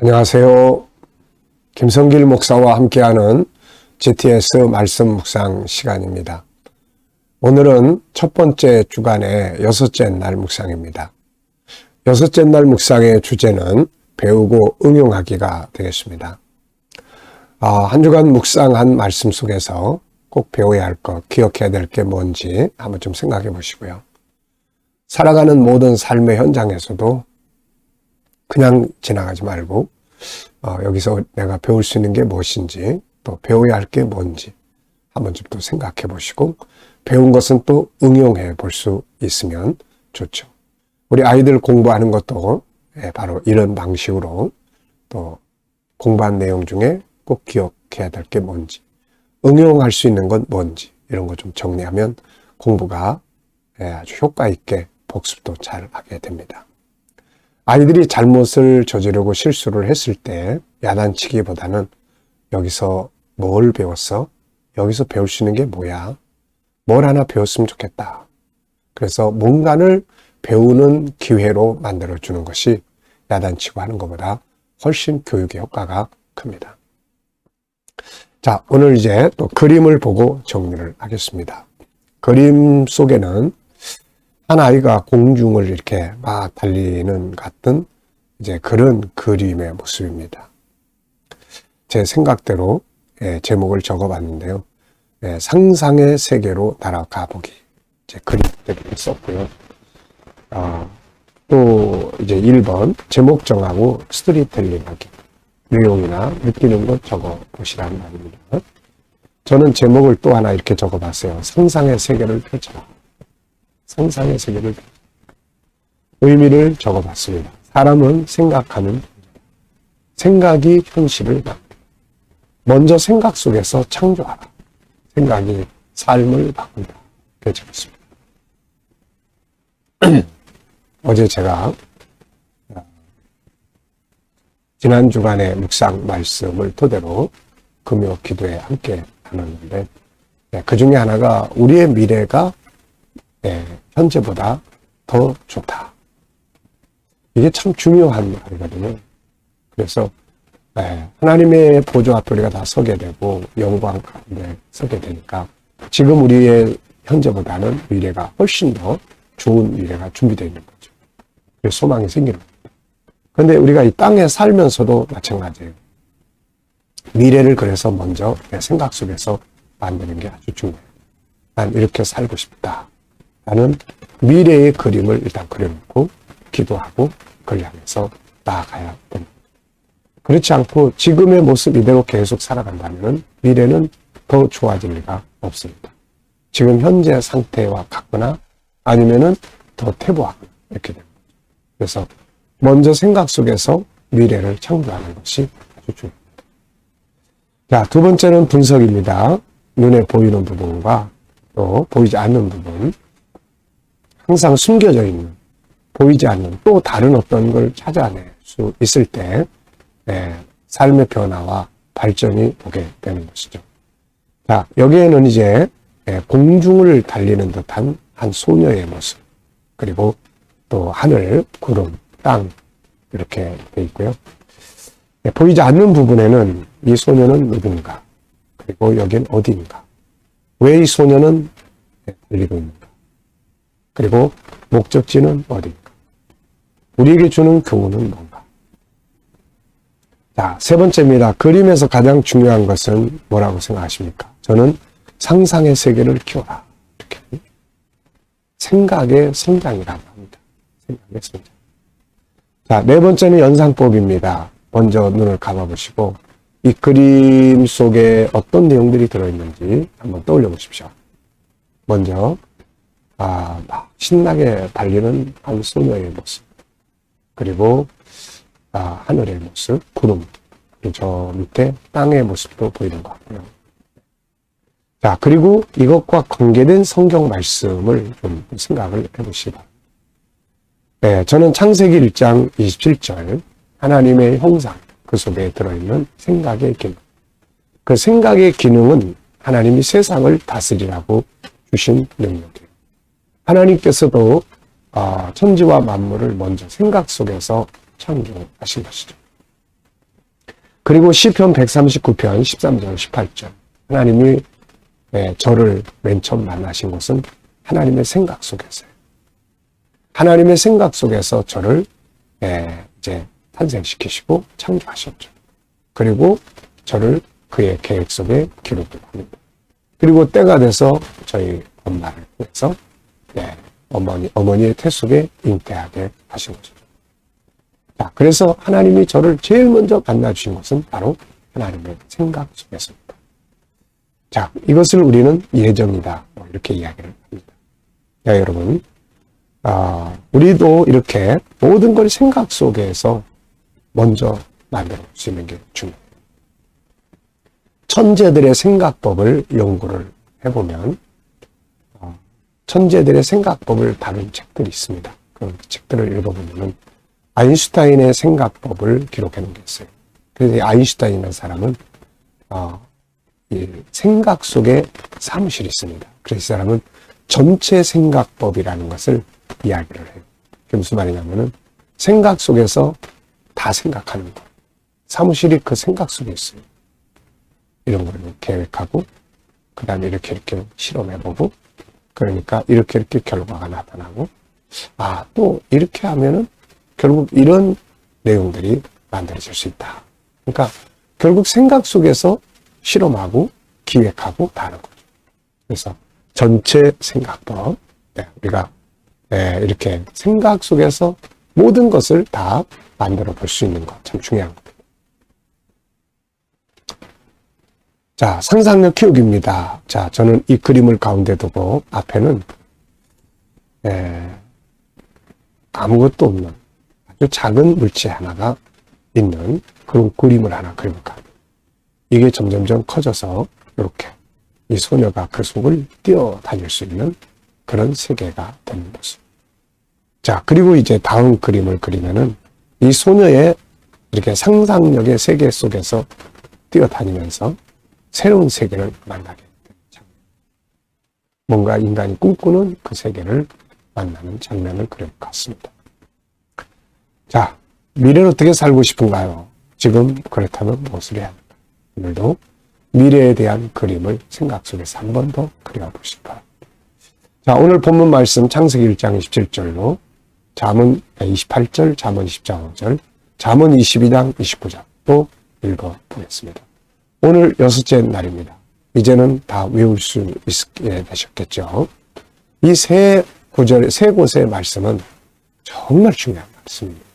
안녕하세요. 김성길 목사와 함께하는 GTS 말씀 묵상 시간입니다. 오늘은 첫 번째 주간의 여섯째 날 묵상입니다. 여섯째 날 묵상의 주제는 배우고 응용하기가 되겠습니다. 한 주간 묵상한 말씀 속에서 꼭 배워야 할 것, 기억해야 될 게 뭔지 한번 좀 생각해 보시고요. 살아가는 모든 삶의 현장에서도 그냥 지나가지 말고 여기서 내가 배울 수 있는 게 무엇인지 또 배워야 할 게 뭔지 한번 좀 더 생각해 보시고 배운 것은 또 응용해 볼 수 있으면 좋죠. 우리 아이들 공부하는 것도 바로 이런 방식으로 또 공부한 내용 중에 꼭 기억해야 될 게 뭔지 응용할 수 있는 건 뭔지 이런 거 좀 정리하면 공부가 아주 효과 있게 복습도 잘 하게 됩니다. 아이들이 잘못을 저지르고 실수를 했을 때 야단치기보다는 여기서 뭘 배웠어? 여기서 배울 수 있는 게 뭐야? 뭘 하나 배웠으면 좋겠다. 그래서 뭔가를 배우는 기회로 만들어주는 것이 야단치고 하는 것보다 훨씬 교육의 효과가 큽니다. 자, 오늘 이제 또 그림을 보고 정리를 하겠습니다. 그림 속에는 한 아이가 공중을 이렇게 막 달리는 같은 이제 그런 그림의 모습입니다. 제 생각대로 제목을 적어봤는데요. 상상의 세계로 날아가 보기. 이제 그림들을 썼고요. 또 이제 1번 제목 정하고 스토리텔링 하기. 내용이나 느끼는 것 적어 보시라는 말입니다. 저는 제목을 또 하나 이렇게 적어봤어요. 상상의 세계를 펼쳐라. 상상의 세계를 의미를 적어봤습니다. 사람은 생각하는 생각이 현실을 만든다. 먼저 생각 속에서 창조하라. 생각이 삶을 바꾼다. 이렇게 적었습니다. 어제 제가 지난 주간의 묵상 말씀을 토대로 금요 기도에 함께 나눴는데 그 중에 하나가 우리의 미래가 현재보다 더 좋다. 이게 참 중요한 말이거든요. 그래서 하나님의 보좌 앞에 우리가 다 서게 되고 영광 가운데 서게 되니까 지금 우리의 현재보다는 미래가 훨씬 더 좋은 미래가 준비되어 있는 거죠. 그래서 소망이 생기는 거예요. 그런데 우리가 이 땅에 살면서도 마찬가지예요. 미래를 그래서 먼저 내 생각 속에서 만드는 게 아주 중요해요. 난 이렇게 살고 싶다. 나는 미래의 그림을 일단 그려놓고 기도하고 그걸 향해서 나아가야 됩니다. 그렇지 않고 지금의 모습 이대로 계속 살아간다면 미래는 더 좋아질 리가 없습니다. 지금 현재 상태와 같거나 아니면은 더 퇴보하거나 이렇게 됩니다. 그래서 먼저 생각 속에서 미래를 창조하는 것이 아주 중요합니다. 자, 두 번째는 분석입니다. 눈에 보이는 부분과 또 보이지 않는 부분. 항상 숨겨져 있는, 보이지 않는 또 다른 어떤 걸 찾아낼 수 있을 때 삶의 변화와 발전이 오게 되는 것이죠. 자, 여기에는 이제 공중을 달리는 듯한 한 소녀의 모습, 그리고 또 하늘, 구름, 땅 이렇게 돼 있고요. 보이지 않는 부분에는 이 소녀는 누군가, 그리고 여긴 어디인가, 왜 이 소녀는 달리고 있는가, 그리고 목적지는 어디인가? 우리에게 주는 교훈은 뭔가? 자, 세 번째입니다. 그림에서 가장 중요한 것은 뭐라고 생각하십니까? 저는 상상의 세계를 키워라. 이렇게. 생각의 성장이라고 합니다. 생각의 성장. 자, 네 번째는 연상법입니다. 먼저 눈을 감아보시고 이 그림 속에 어떤 내용들이 들어있는지 한번 떠올려 보십시오. 먼저 막 신나게 달리는 한 소녀의 모습, 그리고 하늘의 모습, 구름, 그리고 저 밑에 땅의 모습도 보이는 것 같고요. 자, 그리고 이것과 관계된 성경 말씀을 좀 생각을 해보시기 바랍니다. 네, 저는 창세기 1장 27절 하나님의 형상, 그 속에 들어있는 생각의 기능. 그 생각의 기능은 하나님이 세상을 다스리라고 주신 능력이에요. 하나님께서도 천지와 만물을 먼저 생각 속에서 창조하신 것이죠. 그리고 시편 139편 13절 18절 하나님이 저를 맨 처음 만나신 것은 하나님의 생각 속에서요. 하나님의 생각 속에서 저를 이제 탄생시키시고 창조하셨죠. 그리고 저를 그의 계획 속에 기록을 합니다. 그리고 때가 돼서 저희 엄마를 통해서 어머니의 태 속에 잉태하게 하신 거죠. 자, 그래서 하나님이 저를 제일 먼저 만나주신 것은 바로 하나님의 생각 속에서입니다. 자, 이것을 우리는 예정이다. 이렇게 이야기를 합니다. 야, 여러분, 우리도 이렇게 모든 걸 생각 속에서 먼저 만들어 볼 수 있는 게 중요해요. 천재들의 생각법을 연구를 해보면 천재들의 생각법을 다룬 책들이 있습니다. 그 책들을 읽어보면 아인슈타인의 생각법을 기록해 놓은 게 있어요. 그래서 이 아인슈타인이라는 사람은 이 생각 속에 사무실이 있습니다. 그래서 이 사람은 전체 생각법이라는 것을 이야기를 해요. 그게 무슨 말이냐면은 생각 속에서 다 생각하는 거. 사무실이 그 생각 속에 있어요. 이런 걸 계획하고 그 다음에 이렇게 실험해보고 그러니까 이렇게 결과가 나타나고 또 이렇게 하면은 결국 이런 내용들이 만들어질 수 있다. 그러니까 결국 생각 속에서 실험하고 기획하고 다 하는 거죠. 그래서 전체 생각법 우리가 이렇게 생각 속에서 모든 것을 다 만들어 볼 수 있는 것 참 중요한 겁니다. 자, 상상력 키우기입니다. 자, 저는 이 그림을 가운데 두고 앞에는 아무것도 없는 아주 작은 물체 하나가 있는 그런 그림을 하나 그려볼까 합니다. 이게 점점점 커져서 이렇게 이 소녀가 그 속을 뛰어다닐 수 있는 그런 세계가 되는 모습. 자, 그리고 이제 다음 그림을 그리면은 이 소녀의 이렇게 상상력의 세계 속에서 뛰어다니면서 새로운 세계를 만나게 되는 장면. 뭔가 인간이 꿈꾸는 그 세계를 만나는 장면을 그릴 것 같습니다. 자, 미래를 어떻게 살고 싶은가요? 지금 그렇다면 무엇을 해야 할까요? 오늘도 미래에 대한 그림을 생각 속에서 한 번 더 그려보시기 바랍니다. 자, 오늘 본문 말씀 창세기 1장 27절로 잠언 28절, 잠언 24절, 잠언 22장 29장 또 읽어보겠습니다. 오늘 6째 날입니다. 이제는 다 외울 수 있게 되셨겠죠. 이 세 곳의 말씀은 정말 중요한 말씀입니다.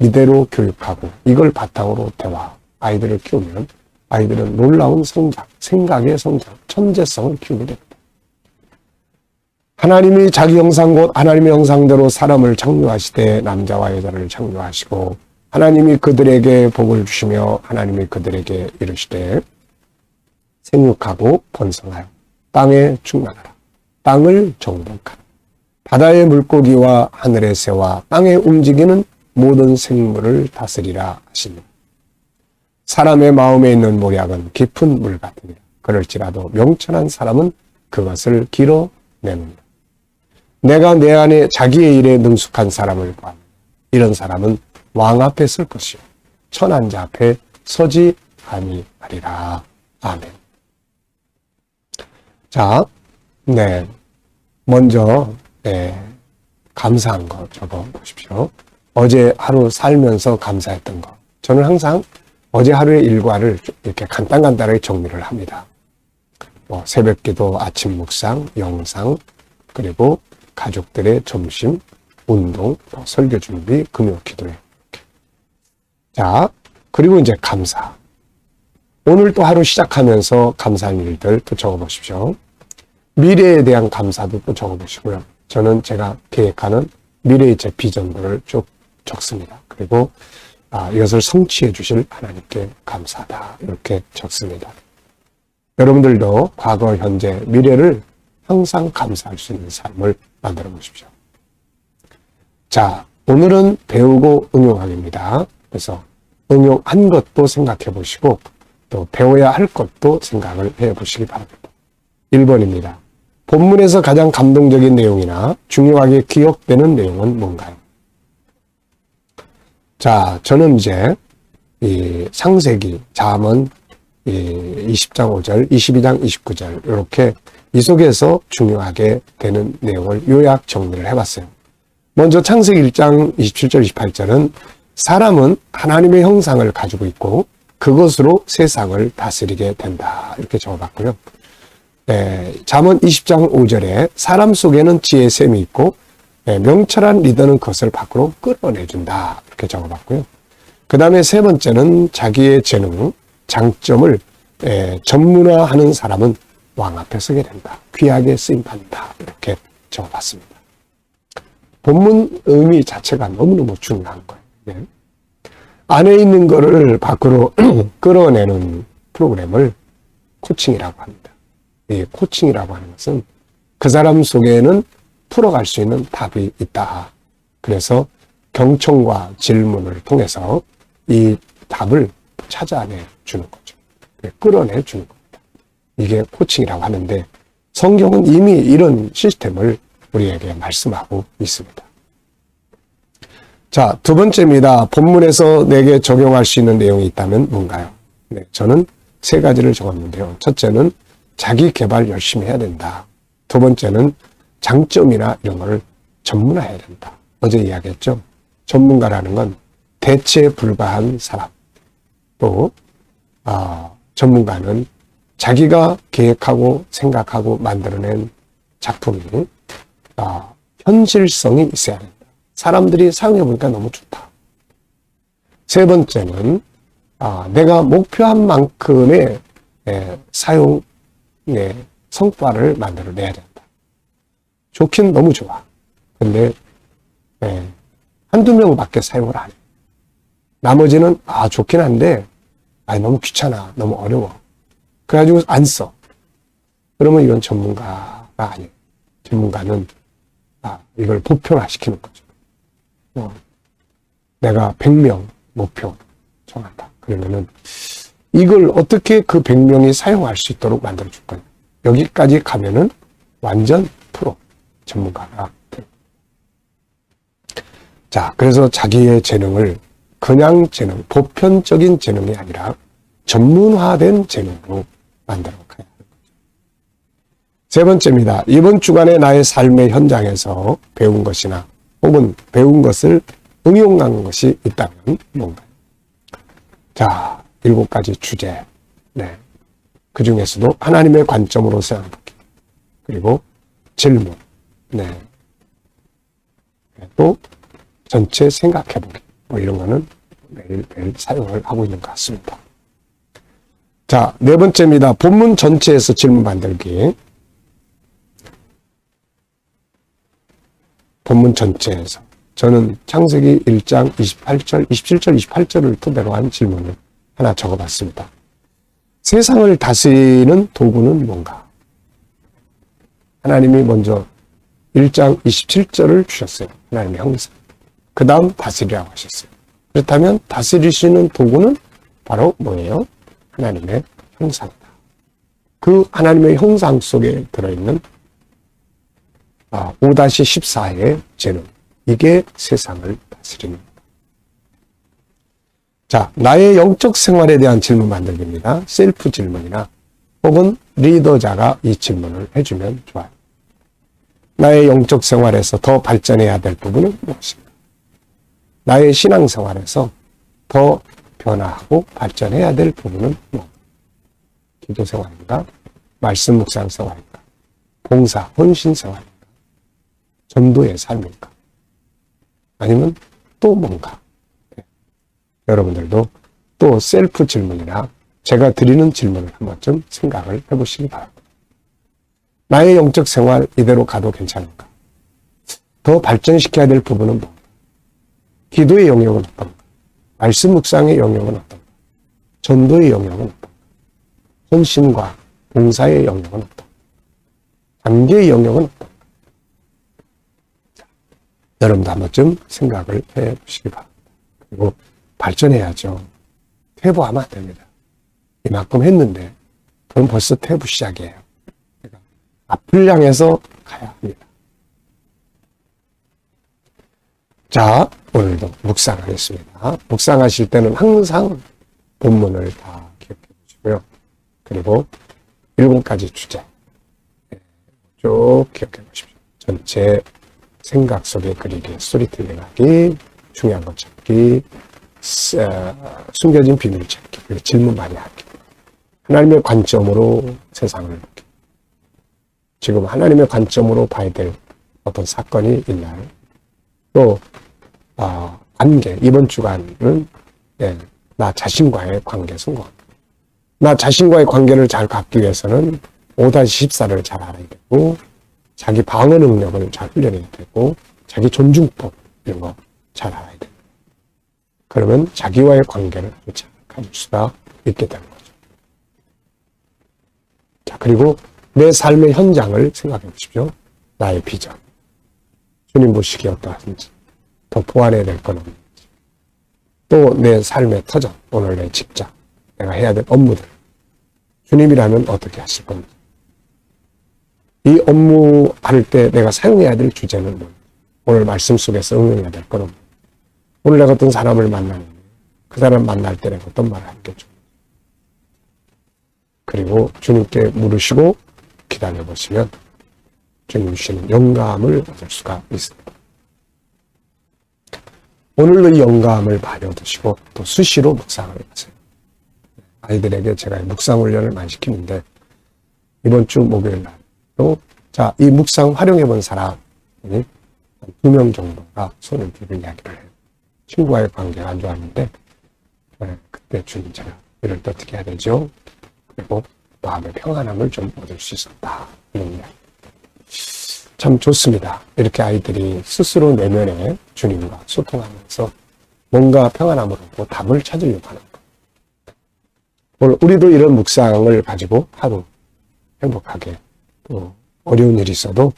이대로 교육하고 이걸 바탕으로 대화, 아이들을 키우면 아이들은 놀라운 성장, 생각의 성장, 천재성을 키우게 됩니다. 하나님이 자기 형상 곧 하나님의 형상대로 사람을 창조하시되 남자와 여자를 창조하시고 하나님이 그들에게 복을 주시며 하나님이 그들에게 이르시되 생육하고 번성하여 땅에 충만하라. 땅을 정복하라. 바다의 물고기와 하늘의 새와 땅에 움직이는 모든 생물을 다스리라 하시니 사람의 마음에 있는 모략은 깊은 물 같으니라. 그럴지라도 명철한 사람은 그것을 길어내느니라. 내가 내 안에 자기의 일에 능숙한 사람을 구하노니 이런 사람은 왕 앞에 설 것이요 천한 자 앞에 서지 아니하리라. 아멘. 자, 먼저 감사한 거 적어 보십시오. 어제 하루 살면서 감사했던 거. 저는 항상 어제 하루의 일과를 이렇게 간단하게 정리를 합니다. 새벽기도, 아침 묵상, 영상, 그리고 가족들의 점심, 운동, 설교 준비, 금요 기도회. 자, 그리고 이제 감사. 오늘 또 하루 시작하면서 감사한 일들 또 적어보십시오. 미래에 대한 감사도 또 적어보시고요. 저는 제가 계획하는 미래의 제 비전들을 쭉 적습니다. 그리고 이것을 성취해 주실 하나님께 감사하다. 이렇게 적습니다. 여러분들도 과거, 현재, 미래를 항상 감사할 수 있는 삶을 만들어 보십시오. 자, 오늘은 배우고 응용하기입니다. 그래서 응용한 것도 생각해 보시고 또 배워야 할 것도 생각을 해 보시기 바랍니다. 1번입니다. 본문에서 가장 감동적인 내용이나 중요하게 기억되는 내용은 뭔가요? 자, 저는 이제 이 창세기, 잠언 20장 5절, 22장 29절 이렇게 이 속에서 중요하게 되는 내용을 요약 정리를 해봤어요. 먼저 창세기 1장 27절, 28절은 사람은 하나님의 형상을 가지고 있고 그것으로 세상을 다스리게 된다. 이렇게 적어봤고요. 잠언 20장 5절에 사람 속에는 지혜의 샘이 있고 명철한 리더는 그것을 밖으로 끌어내준다. 이렇게 적어봤고요. 그 다음에 세 번째는 자기의 재능, 장점을 전문화하는 사람은 왕 앞에 서게 된다. 귀하게 쓰임받는다. 이렇게 적어봤습니다. 본문 의미 자체가 너무너무 중요한 거예요. 안에 있는 거를 밖으로 끌어내는 프로그램을 코칭이라고 합니다. 이 코칭이라고 하는 것은 그 사람 속에는 풀어갈 수 있는 답이 있다. 그래서 경청과 질문을 통해서 이 답을 찾아내 주는 거죠. 끌어내 주는 겁니다. 이게 코칭이라고 하는데 성경은 이미 이런 시스템을 우리에게 말씀하고 있습니다. 자, 두 번째입니다. 본문에서 내게 적용할 수 있는 내용이 있다면 뭔가요? 저는 세 가지를 적었는데요. 첫째는 자기 개발 열심히 해야 된다. 두 번째는 장점이나 이런 거를 전문화해야 된다. 어제 이야기했죠. 전문가라는 건 대체에 불과한 사람. 또 전문가는 자기가 계획하고 생각하고 만들어낸 작품이 현실성이 있어야 된다. 사람들이 사용해보니까 너무 좋다. 세 번째는 내가 목표한 만큼의 사용의 성과를 만들어내야 된다. 좋긴 너무 좋아. 근데 한두 명밖에 사용을 안 해. 나머지는 좋긴 한데 너무 귀찮아. 너무 어려워. 그래가지고 안 써. 그러면 이건 전문가가 아니에요. 전문가는 이걸 보편화시키는 거죠. 내가 100명 목표 정한다. 그러면은 이걸 어떻게 그 100명이 사용할 수 있도록 만들어줄 거냐. 여기까지 가면은 완전 프로 전문가가 돼요. 자, 그래서 자기의 재능을 그냥 재능, 보편적인 재능이 아니라 전문화된 재능으로 만들어 가야 하는 거죠. 세 번째입니다. 이번 주간에 나의 삶의 현장에서 배운 것이나 혹은 배운 것을 응용한 것이 있다면 뭔가요? 자, 7가지 주제. 그 중에서도 하나님의 관점으로 생각하기. 그리고 질문. 또 전체 생각해보기. 이런 거는 매일매일 사용을 하고 있는 것 같습니다. 자, 네 번째입니다. 본문 전체에서 질문 만들기. 본문 전체에서. 저는 창세기 1장 27절, 28절을 토대로 한 질문을 하나 적어봤습니다. 세상을 다스리는 도구는 뭔가? 하나님이 먼저 1장 27절을 주셨어요. 하나님의 형상. 그 다음 다스리라고 하셨어요. 그렇다면 다스릴 수 있는 도구는 바로 뭐예요? 하나님의 형상이다. 그 하나님의 형상 속에 들어있는 5-14의 재능. 이게 세상을 다스리는 겁니다. 자, 나의 영적 생활에 대한 질문 만들기입니다. 셀프 질문이나 혹은 리더자가 이 질문을 해주면 좋아요. 나의 영적 생활에서 더 발전해야 될 부분은 무엇인가? 나의 신앙 생활에서 더 변화하고 발전해야 될 부분은 뭐? 기도 생활인가? 말씀 묵상 생활인가? 봉사, 헌신 생활인가? 전도의 삶인가? 아니면 또 뭔가? 여러분들도 또 셀프 질문이나 제가 드리는 질문을 한 번쯤 생각을 해보시기 바랍니다. 나의 영적 생활 이대로 가도 괜찮은가? 더 발전시켜야 될 부분은 뭔가? 기도의 영역은 어떤가? 말씀 묵상의 영역은 어떤가? 전도의 영역은 어떤가? 헌신과 봉사의 영역은 어떤가? 관계의 영역은 어떤가? 여러분도 한 번쯤 생각을 해보시기 바랍니다. 그리고 발전해야죠. 퇴보하면 안 됩니다. 이만큼 했는데 그럼 벌써 퇴보 시작이에요. 그러니까 앞을 향해서 가야 합니다. 자, 오늘도 묵상하겠습니다. 묵상하실 때는 항상 본문을 다 기억해 보시고요. 그리고 7가지 주제 쭉 기억해 보십시오. 전체 생각 속에 그리기, 스토리텔링하기, 중요한 것 찾기, 숨겨진 비밀 찾기, 그리고 질문 많이 하기. 하나님의 관점으로 세상을 보기. 지금 하나님의 관점으로 봐야 될 어떤 사건이 있나요? 또 관계, 이번 주간은 나 자신과의 관계 성공. 나 자신과의 관계를 잘 갖기 위해서는 5-14를 잘 알아야 되고, 자기 방어 능력을 잘 훈련해야 되고, 자기 존중법 이런 거 잘 알아야 돼요. 그러면 자기와의 관계를 아주 잘 가질 수가 있게 되는 거죠. 자, 그리고 내 삶의 현장을 생각해 보십시오. 나의 비전. 주님 보시기에 어떠한지, 더 보완해야 될 건 없는지, 또 내 삶의 터전, 오늘 내 직장, 내가 해야 될 업무들, 주님이라면 어떻게 하실 건지, 이 업무 할 때 내가 사용해야 될 주제는 뭔지, 오늘 말씀 속에서 응용해야 될 건 없는지, 오늘 내가 어떤 사람을 만나는데 그 사람 만날 때 내가 어떤 말을 하겠죠. 그리고 주님께 물으시고 기다려보시면 주님 주시는 영감을 얻을 수가 있습니다. 오늘도 이 영감을 발효드시고 또 수시로 묵상을 하세요. 아이들에게 제가 묵상 훈련을 많이 시키는데 이번 주 목요일 날도 자, 이 묵상 활용해 본 사람이 2명 정도가 손을 들고 이야기를 해요. 친구와의 관계가 안 좋았는데 그때 주님 제가 이럴 때 어떻게 해야 되죠? 그리고 마음의 평안함을 좀 얻을 수 있었다. 이런 이야기. 참 좋습니다. 이렇게 아이들이 스스로 내면에 주님과 소통하면서 뭔가 평안함을 얻고 답을 찾으려고 하는 것. 오늘 우리도 이런 묵상을 가지고 하루 행복하게 또 어려운 일이 있어도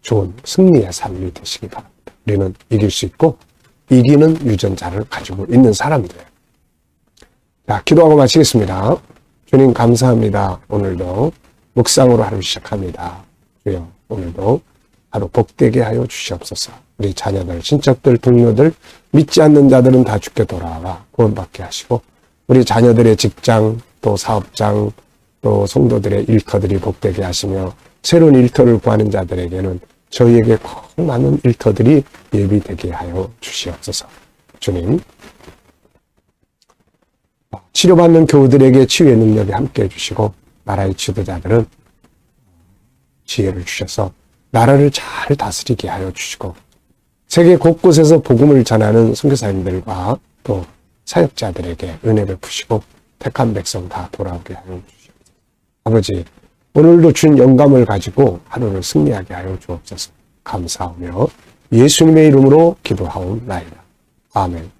좋은 승리의 삶이 되시기 바랍니다. 우리는 이길 수 있고 이기는 유전자를 가지고 있는 사람들이에요. 자, 기도하고 마치겠습니다. 주님 감사합니다. 오늘도 묵상으로 하루 시작합니다. 주여 오늘도 하루 복되게 하여 주시옵소서. 우리 자녀들, 친척들, 동료들, 믿지 않는 자들은 다 주께 돌아와 구원받게 하시고 우리 자녀들의 직장, 또 사업장, 또 성도들의 일터들이 복되게 하시며 새로운 일터를 구하는 자들에게는 저희에게 꼭 많은 일터들이 예비되게 하여 주시옵소서. 주님, 치료받는 교우들에게 치유의 능력이 함께 해주시고 나라의 지도자들은 지혜를 주셔서 나라를 잘 다스리게 하여 주시고 세계 곳곳에서 복음을 전하는 선교사님들과 또 사역자들에게 은혜 베푸시고 택한 백성 다 돌아오게 하여 주시옵소서. 아버지, 오늘도 준 영감을 가지고 하루를 승리하게 하여 주옵소서. 감사하며 예수님의 이름으로 기도하옵나이다. 아멘.